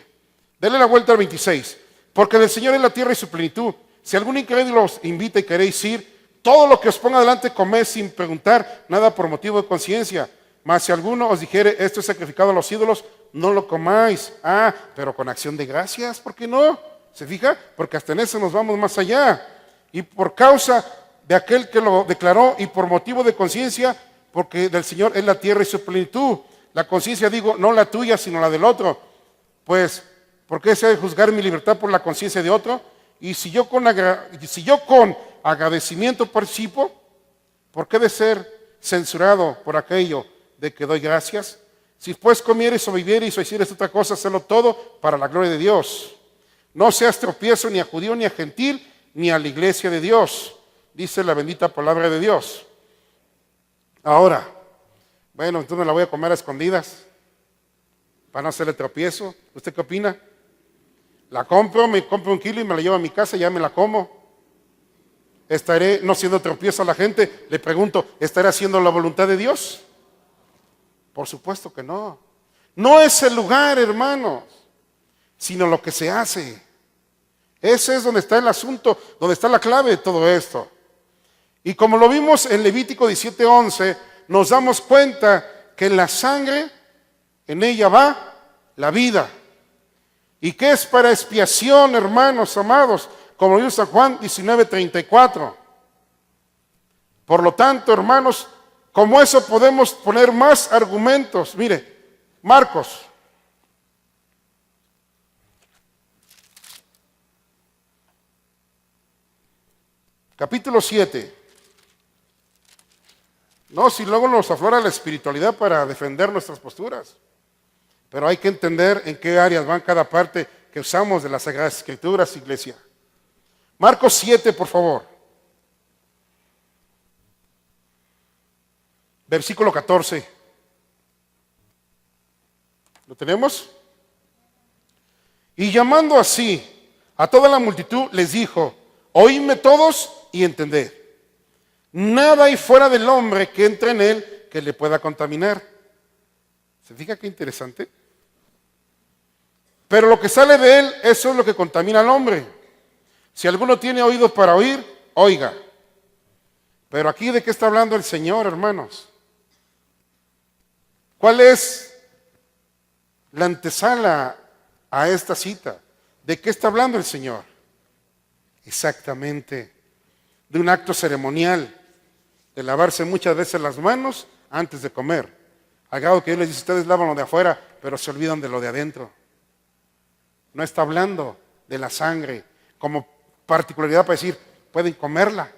denle la vuelta al 26. Porque del Señor es la tierra y su plenitud. Si algún incrédulo os invita y queréis ir, todo lo que os ponga delante comed sin preguntar nada por motivo de conciencia. Mas si alguno os dijere, esto es sacrificado a los ídolos, no lo comáis. Pero con acción de gracias, ¿por qué no? ¿Se fija? Porque hasta en eso nos vamos más allá. Y por causa de aquel que lo declaró y por motivo de conciencia, porque del Señor es la tierra y su plenitud. La conciencia, digo, no la tuya, sino la del otro. Pues, ¿por qué se ha de juzgar mi libertad por la conciencia de otro? Y si yo con agradecimiento participo, ¿por qué he de ser censurado por aquello de que doy gracias? Si pues comieres o vivieres o hicieres otra cosa, hacedlo todo para la gloria de Dios. No seas tropiezo ni a judío, ni a gentil, ni a la iglesia de Dios, dice la bendita palabra de Dios. Ahora, bueno, entonces me la voy a comer a escondidas para no hacerle tropiezo. ¿Usted qué opina? La compro, me compro 1 kilo y me la llevo a mi casa y ya me la como. ¿Estaré no siendo tropiezo a la gente? Le pregunto, ¿estaré haciendo la voluntad de Dios? Por supuesto que no. No es el lugar, hermanos, sino lo que se hace. Ese es donde está el asunto, donde está la clave de todo esto. Y como lo vimos en Levítico 17:11, nos damos cuenta que en la sangre, en ella va la vida. ¿Y qué es para expiación, hermanos amados? Como lo dice San Juan 19:34. Por lo tanto, hermanos, como eso podemos poner más argumentos. Mire, Marcos. Capítulo 7. No, si luego nos aflora la espiritualidad para defender nuestras posturas. Pero hay que entender en qué áreas van cada parte que usamos de las Sagradas Escrituras, iglesia. Marcos 7, por favor. Versículo 14. ¿Lo tenemos? Y llamando así a toda la multitud, les dijo: oídme todos y entended. Nada hay fuera del hombre que entre en él que le pueda contaminar. ¿Se fija qué interesante? Pero lo que sale de él, eso es lo que contamina al hombre. Si alguno tiene oídos para oír, oiga. Pero aquí, ¿de qué está hablando el Señor, hermanos? ¿Cuál es la antesala a esta cita? ¿De qué está hablando el Señor? Exactamente, de un acto ceremonial, de lavarse muchas veces las manos antes de comer. Al grado que Dios les dice: ustedes lavan lo de afuera, pero se olvidan de lo de adentro. No está hablando de la sangre como particularidad para decir, pueden comerla,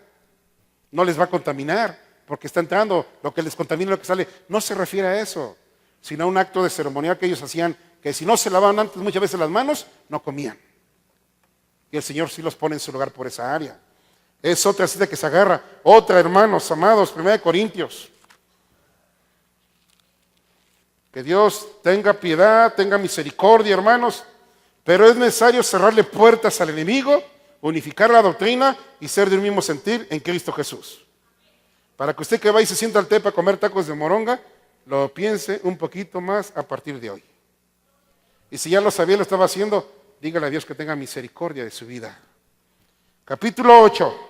no les va a contaminar, porque está entrando, lo que les contamina, lo que sale. No se refiere a eso, sino a un acto de ceremonial que ellos hacían, que si no se lavaban antes muchas veces las manos, no comían. Y el Señor sí los pone en su lugar por esa área. Es otra cita que se agarra. Otra, hermanos amados, 1 Corintios. Que Dios tenga piedad, tenga misericordia, hermanos. Pero es necesario cerrarle puertas al enemigo, unificar la doctrina y ser de un mismo sentir en Cristo Jesús. Para que usted que va y se sienta al tepa a comer tacos de moronga, lo piense un poquito más a partir de hoy. Y si ya lo sabía, lo estaba haciendo, dígale a Dios que tenga misericordia de su vida. Capítulo 8.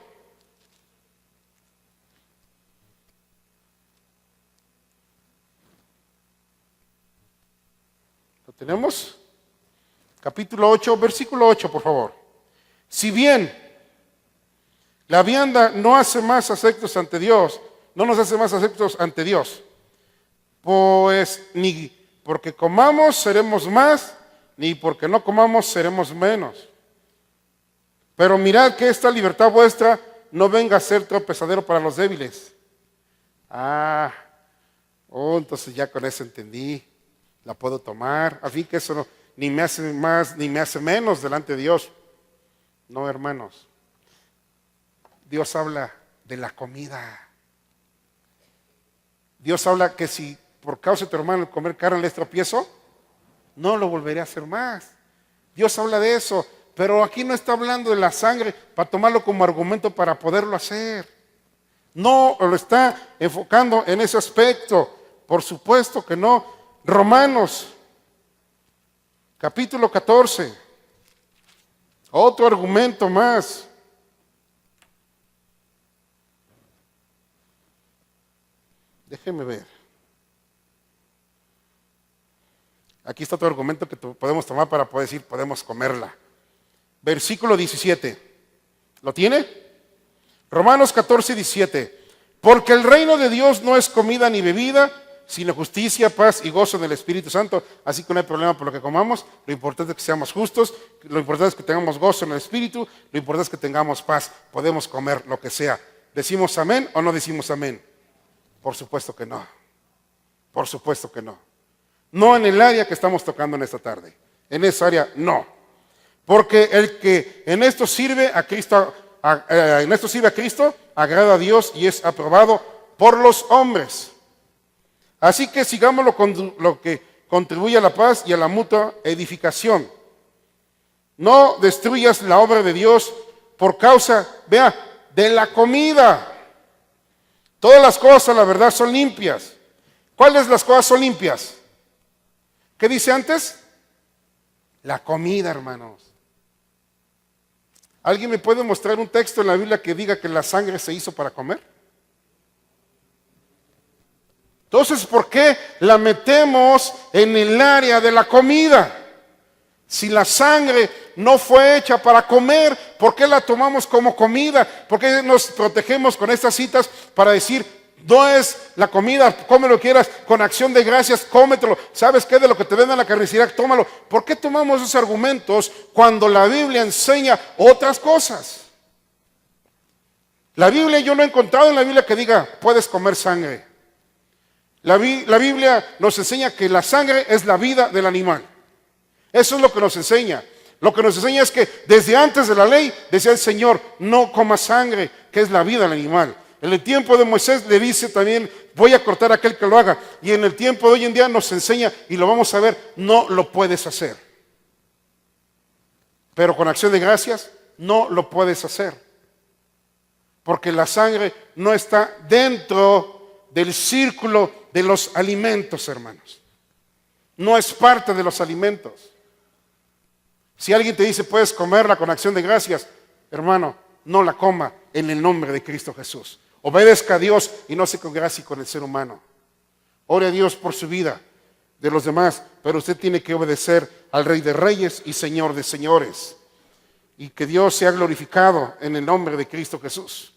¿Lo tenemos? Capítulo 8, versículo 8, por favor. Si bien la vianda no hace más aceptos ante Dios, no nos hace más aceptos ante Dios, pues ni porque comamos seremos más, ni porque no comamos seremos menos. Pero mirad que esta libertad vuestra no venga a ser tropezadero para los débiles. Entonces ya con eso entendí, la puedo tomar, a fin que eso no, ni me hace más ni me hace menos delante de Dios. No, hermanos, Dios habla de la comida. Dios habla que si por causa de tu hermano el comer carne le tropiezo, no lo volveré a hacer más. Dios habla de eso, pero aquí no está hablando de la sangre para tomarlo como argumento para poderlo hacer. No lo está enfocando en ese aspecto, por supuesto que no. Romanos, capítulo 14, otro argumento más. Déjeme ver. Aquí está otro argumento que podemos tomar para poder decir, podemos comerla. Versículo 17. ¿Lo tiene? Romanos 14, 17. Porque el reino de Dios no es comida ni bebida, sino justicia, paz y gozo en el Espíritu Santo. Así que no hay problema por lo que comamos. Lo importante es que seamos justos. Lo importante es que tengamos gozo en el Espíritu. Lo importante es que tengamos paz. Podemos comer lo que sea. ¿Decimos amén o no decimos amén? Por supuesto que no. Por supuesto que no. No en el área que estamos tocando en esta tarde. En esa área no. Porque el que en esto sirve a Cristo, agrada a Dios y es aprobado por los hombres. Así que sigámoslo con lo que contribuye a la paz y a la mutua edificación. No destruyas la obra de Dios por causa, de la comida. Todas las cosas, la verdad, son limpias. ¿Cuáles las cosas son limpias? ¿Qué dice antes? La comida, hermanos. ¿Alguien me puede mostrar un texto en la Biblia que diga que la sangre se hizo para comer? Entonces, ¿por qué la metemos en el área de la comida? Si la sangre no fue hecha para comer, ¿por qué la tomamos como comida? ¿Por qué nos protegemos con estas citas para decir, no es la comida, come lo que quieras, con acción de gracias, cómetelo? ¿Sabes qué? De lo que te venden en la carnicería, tómalo. ¿Por qué tomamos esos argumentos cuando la Biblia enseña otras cosas? La Biblia, yo no he encontrado en la Biblia que diga, puedes comer sangre. La Biblia nos enseña que la sangre es la vida del animal. Eso es lo que nos enseña. Lo que nos enseña es que desde antes de la ley decía el Señor, no comas sangre, que es la vida del animal. En el tiempo de Moisés le dice también, voy a cortar a aquel que lo haga. Y en el tiempo de hoy en día nos enseña, y lo vamos a ver, no lo puedes hacer. Pero con acción de gracias, no lo puedes hacer. Porque la sangre no está dentro del círculo de los alimentos, hermanos. No es parte de los alimentos. Si alguien te dice puedes comerla con acción de gracias, hermano, no la coma en el nombre de Cristo Jesús. Obedezca a Dios y no se congracie con el ser humano. Ore a Dios por su vida, de los demás, pero usted tiene que obedecer al Rey de Reyes y Señor de Señores. Y que Dios sea glorificado en el nombre de Cristo Jesús.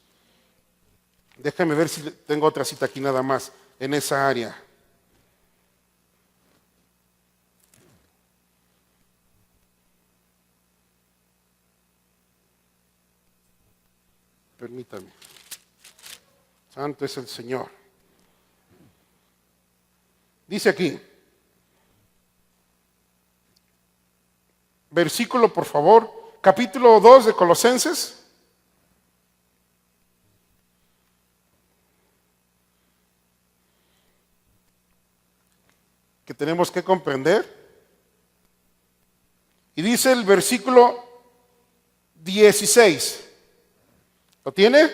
Déjame ver si tengo otra cita aquí nada más en esa área. Permítame. Santo es el Señor. Dice aquí, versículo por favor, capítulo 2 de Colosenses. Que tenemos que comprender. Y dice el versículo 16. ¿Lo tiene?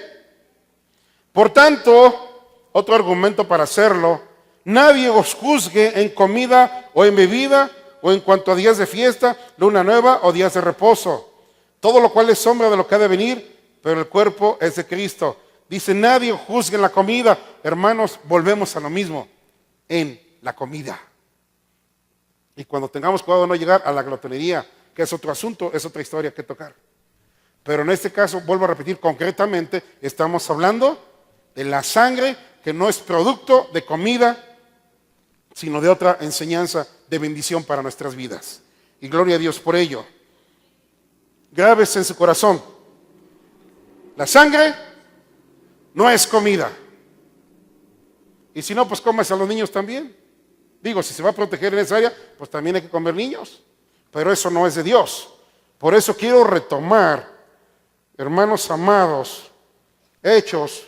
Por tanto, otro argumento para hacerlo, nadie os juzgue en comida o en bebida o en cuanto a días de fiesta, luna nueva o días de reposo. Todo lo cual es sombra de lo que ha de venir, pero el cuerpo es de Cristo. Dice, nadie os juzgue en la comida. Hermanos, volvemos a lo mismo, en la comida. Y cuando tengamos cuidado de no llegar a la glotonería, que es otro asunto, es otra historia que tocar. Pero en este caso, vuelvo a repetir, concretamente, estamos hablando de la sangre que no es producto de comida, sino de otra enseñanza de bendición para nuestras vidas. Y gloria a Dios por ello. Grábese en su corazón. La sangre no es comida. Y si no, pues cómase a los niños también. Digo, si se va a proteger en esa área, pues también hay que comer niños. Pero eso no es de Dios. Por eso quiero retomar, hermanos amados, Hechos.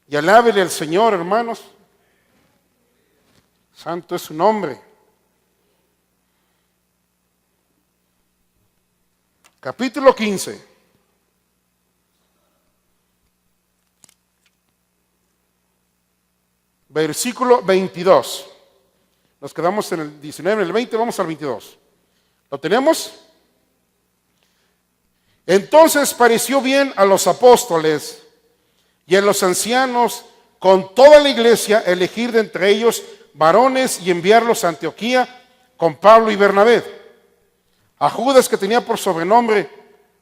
Y alábele al Señor, hermanos. Santo es su nombre. Capítulo 15. Versículo 22. Nos quedamos en el 19, en el 20, vamos al 22. ¿Lo tenemos? Entonces pareció bien a los apóstoles y a los ancianos con toda la iglesia elegir de entre ellos varones y enviarlos a Antioquía con Pablo y Bernabé. A Judas, que tenía por sobrenombre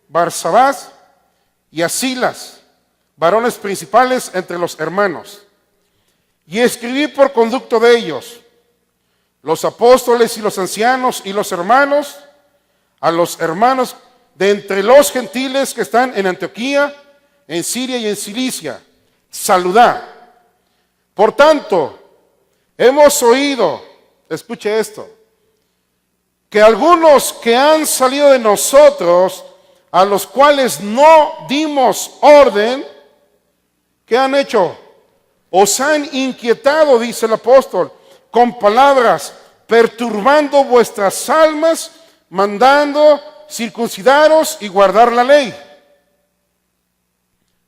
Barsabás, y a Silas, varones principales entre los hermanos. Y escribí por conducto de ellos, los apóstoles y los ancianos y los hermanos, a los hermanos de entre los gentiles que están en Antioquía, en Siria y en Cilicia, saludad. Por tanto, hemos oído, escuche esto, que algunos que han salido de nosotros, a los cuales no dimos orden, ¿qué han hecho? Os han inquietado, dice el apóstol, con palabras, perturbando vuestras almas, mandando circuncidaros y guardar la ley.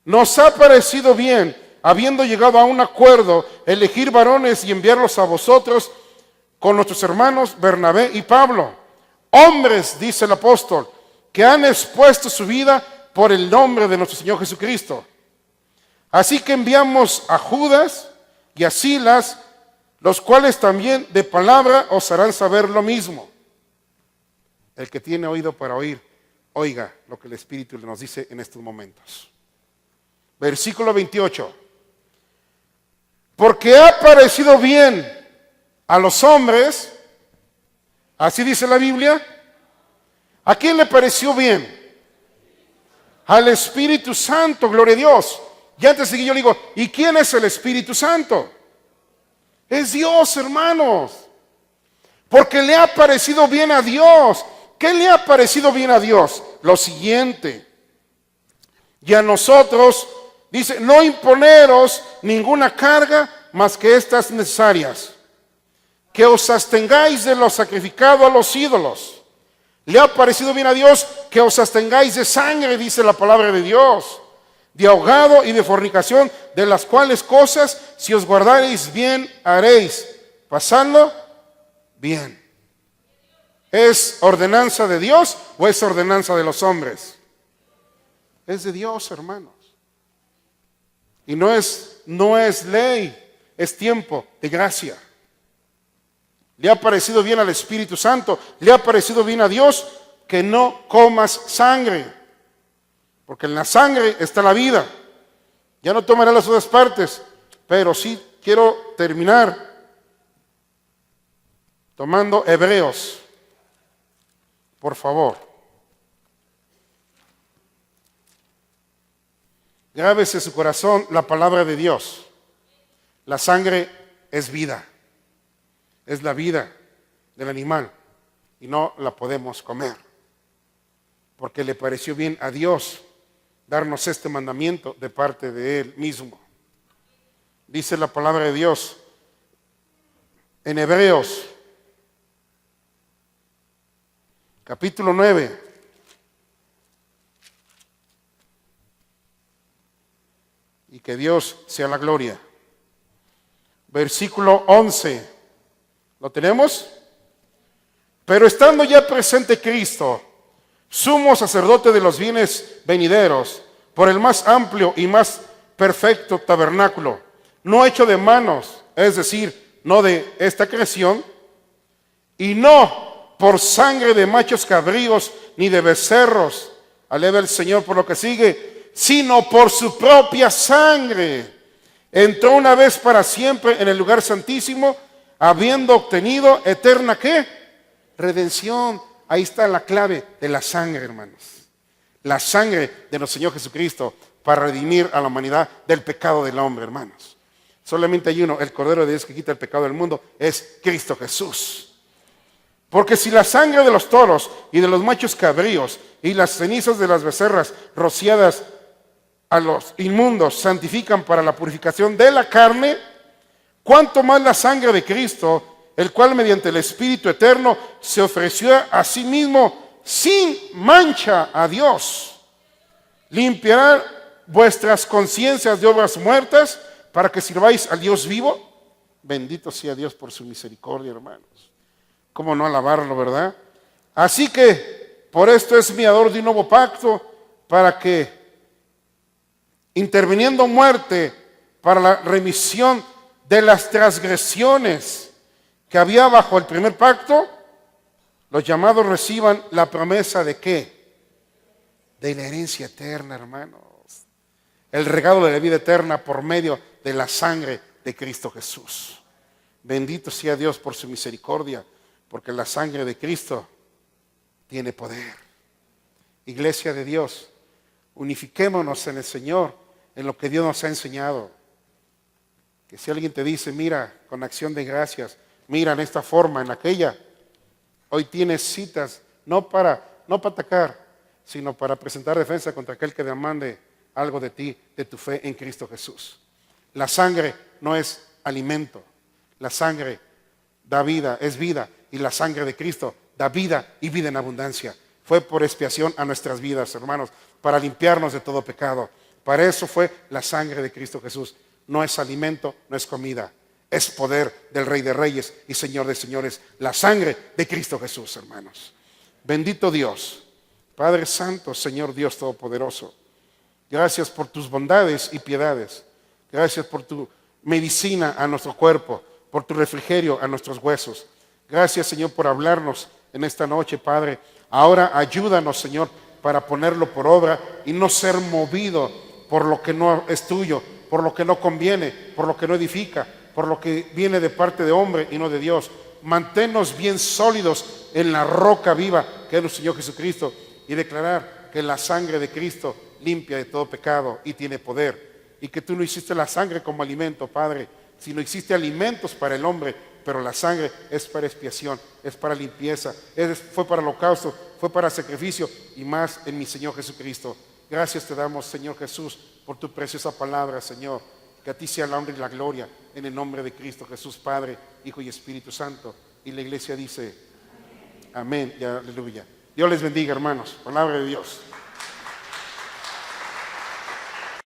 Nos ha parecido bien habiendo llegado a un acuerdo, elegir varones y enviarlos a vosotros con nuestros hermanos Bernabé y Pablo, hombres, dice el apóstol, que han expuesto su vida por el nombre de nuestro Señor Jesucristo. Así que enviamos a Judas y a Silas, los cuales también de palabra os harán saber lo mismo. El que tiene oído para oír, oiga lo que el Espíritu nos dice en estos momentos. Versículo 28. Porque ha parecido bien a los hombres, así dice la Biblia. ¿A quién le pareció bien? Al Espíritu Santo, gloria a Dios. Y antes de que yo le digo, ¿y quién es el Espíritu Santo? Es Dios, hermanos. Porque le ha parecido bien a Dios. ¿Qué le ha parecido bien a Dios? Lo siguiente. Y a nosotros, dice, no imponeros ninguna carga más que estas necesarias. Que os abstengáis de lo sacrificado a los ídolos. Le ha parecido bien a Dios que os abstengáis de sangre, dice la palabra de Dios. De ahogado y de fornicación, de las cuales cosas, si os guardareis bien, haréis. Pasando bien. ¿Es ordenanza de Dios o es ordenanza de los hombres? Es de Dios, hermanos. Y no es ley, es tiempo de gracia. Le ha parecido bien al Espíritu Santo, le ha parecido bien a Dios que no comas sangre. Porque en la sangre está la vida. Ya no tomaré las otras partes, pero sí quiero terminar tomando Hebreos. Por favor. Grábese en su corazón la palabra de Dios. La sangre es vida. Es la vida del animal. Y no la podemos comer. Porque le pareció bien a Dios darnos este mandamiento de parte de Él mismo. Dice la palabra de Dios en Hebreos capítulo 9. Y que Dios sea la gloria. Versículo 11. ¿Lo tenemos? Pero estando ya presente Cristo, sumo sacerdote de los bienes venideros, por el más amplio y más perfecto tabernáculo, no hecho de manos, es decir, no de esta creación, y no por sangre de machos cabríos ni de becerros, alaba el Señor por lo que sigue, sino por su propia sangre. Entró una vez para siempre en el lugar santísimo, habiendo obtenido eterna ¿qué? Redención. Ahí está la clave de la sangre, hermanos. La sangre de nuestro Señor Jesucristo para redimir a la humanidad del pecado del hombre, hermanos. Solamente hay uno, el Cordero de Dios que quita el pecado del mundo, es Cristo Jesús. Porque si la sangre de los toros y de los machos cabríos y las cenizas de las becerras rociadas a los inmundos santifican para la purificación de la carne, ¿cuánto más la sangre de Cristo, el cual mediante el Espíritu eterno se ofreció a sí mismo sin mancha a Dios, limpiará vuestras conciencias de obras muertas para que sirváis al Dios vivo? Bendito sea Dios por su misericordia, hermanos. ¿Cómo no alabarlo, verdad? Así que por esto es mediador de un nuevo pacto, para que, interviniendo muerte para la remisión de las transgresiones que había bajo el primer pacto, los llamados reciban la promesa de ¿qué? De la herencia eterna, hermanos. El regalo de la vida eterna por medio de la sangre de Cristo Jesús. Bendito sea Dios por su misericordia, porque la sangre de Cristo tiene poder. Iglesia de Dios, unifiquémonos en el Señor, en lo que Dios nos ha enseñado. Que si alguien te dice, mira, con acción de gracias, mira en esta forma, en aquella, hoy tienes citas, no para atacar, sino para presentar defensa contra aquel que demande algo de ti, de tu fe en Cristo Jesús. La sangre no es alimento, la sangre da vida, es vida, y la sangre de Cristo da vida y vida en abundancia. Fue por expiación a nuestras vidas, hermanos, para limpiarnos de todo pecado. Para eso fue la sangre de Cristo Jesús. No es alimento, no es comida. Es poder del Rey de Reyes y Señor de Señores. La sangre de Cristo Jesús, hermanos. Bendito Dios, Padre Santo, Señor Dios Todopoderoso. Gracias por tus bondades y piedades. Gracias por tu medicina a nuestro cuerpo, por tu refrigerio a nuestros huesos. Gracias, Señor, por hablarnos en esta noche, Padre. Ahora ayúdanos, Señor, para ponerlo por obra y no ser movido por lo que no es tuyo, por lo que no conviene, por lo que no edifica, por lo que viene de parte de hombre y no de Dios. Manténnos bien sólidos en la roca viva que es nuestro Señor Jesucristo y declarar que la sangre de Cristo limpia de todo pecado y tiene poder. Y que tú no hiciste la sangre como alimento, Padre, sino hiciste alimentos para el hombre, pero la sangre es para expiación, es para limpieza, fue para holocausto, fue para sacrificio y más en mi Señor Jesucristo. Gracias te damos, Señor Jesús, por tu preciosa palabra, Señor. Que a ti sea la honra y la gloria en el nombre de Cristo Jesús, Padre, Hijo y Espíritu Santo. Y la iglesia dice amén y aleluya. Dios les bendiga, hermanos. Palabra de Dios.